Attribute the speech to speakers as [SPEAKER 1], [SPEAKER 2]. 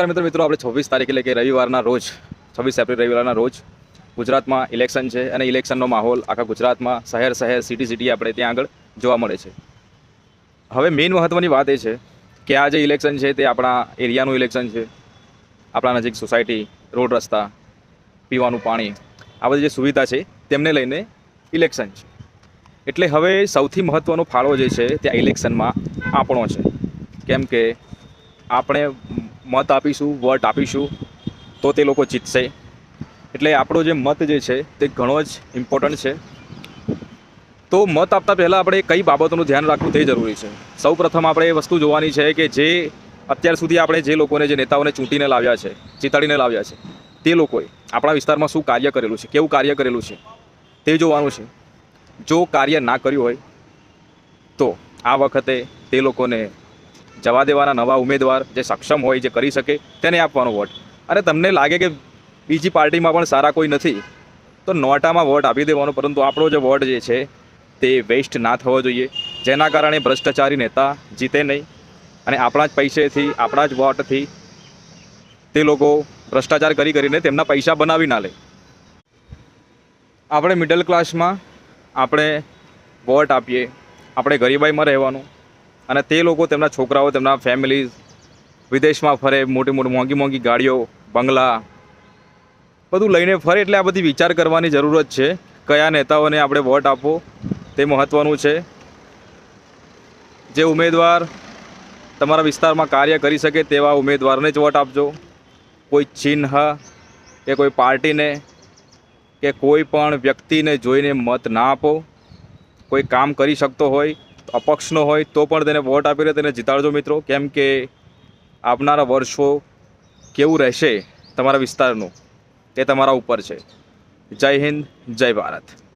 [SPEAKER 1] મિત્રો આપણે 26 તારીખ એટલે કે રવિવારના રોજ 26 એપ્રિલ રવિવારના રોજ ગુજરાતમાં ઇલેક્શન છે અને ઇલેક્શનનો માહોલ આખા ગુજરાતમાં શહેર સિટી આપણે ત્યાં આગળ જોવા મળે છે. હવે મેઇન મહત્ત્વની વાત એ છે કે આ જે ઇલેક્શન છે તે આપણા એરિયાનું ઇલેક્શન છે. આપણા નજીક સોસાયટી, રોડ રસ્તા, પીવાનું પાણી, આ બધી જે સુવિધા છે તેમને લઈને ઇલેક્શન છે. એટલે હવે સૌથી મહત્ત્વનો ફાળો જે છે તે આ ઇલેક્શનમાં આપણો છે. કેમ કે આપણે મત આપીશું, વોટ આપીશું તો તે લોકો જીતશે. એટલે આપણો જે મત જે છે તે ઘણો જ ઇમ્પોર્ટન્ટ છે. તો મત આપતા પહેલાં આપણે કઈ બાબતોનું ધ્યાન રાખવું તે જરૂરી છે. સૌ પ્રથમ આપણે એ વસ્તુ જોવાની છે કે જે અત્યાર સુધી આપણે જે લોકોને, જે નેતાઓને ચૂંટીને લાવ્યા છે, જીતાડીને લાવ્યા છે, તે લોકોએ આપણા વિસ્તારમાં શું કાર્ય કરેલું છે, કેવું કાર્ય કરેલું છે તે જોવાનું છે. જો કાર્ય ના કર્યું હોય તો આ વખતે તે લોકોને જવા દેવાના. નવા ઉમેદવાર જે સક્ષમ હોય, જે કરી શકે તેને આપવાનો વોટ. અને તમને લાગે કે બીજી પાર્ટીમાં પણ સારા કોઈ નથી તો નોટામાં વોટ આપી દેવાનો. પરંતુ આપણો જે વોટ જે છે તે વેસ્ટ ના થવો જોઈએ, જેના કારણે ભ્રષ્ટાચારી નેતા જીતે નહીં અને આપણા જ પૈસેથી, આપણા જ વોટથી તે લોકો ભ્રષ્ટાચાર કરીને તેમના પૈસા બનાવી ના લે. આપણે મિડલ ક્લાસમાં આપણે વોટ આપીએ, આપણે ગરીબાઈમાં રહેવાનું અને તે લોકો તેમના છોકરાઓ, તેમના ફેમિલી વિદેશમાં ફરે, મોટી મોંઘી ગાડીઓ, બંગલા બધું લઈને ફરે. એટલે આ બધી વિચાર કરવાની જરૂરત છે. કયા નેતાઓને આપણે વોટ આપવો તે મહત્ત્વનું છે. જે ઉમેદવાર તમારા વિસ્તારમાં કાર્ય કરી શકે તેવા ઉમેદવારને જ વોટ આપજો. કોઈ ચિહ્ન કે કોઈ પાર્ટીને કે કોઈ પણ વ્યક્તિને જોઈને મત ના આપો. કોઈ કામ કરી શકતો હોય, અપક્ષનો હોય તો પણ તેને વોટ આપીને તેને જીતાડજો મિત્રો. કેમ કે આવનારા વર્ષો કેવું રહેશે તમારા વિસ્તારનું તે તમારા ઉપર છે. જય હિન્દ, જય ભારત.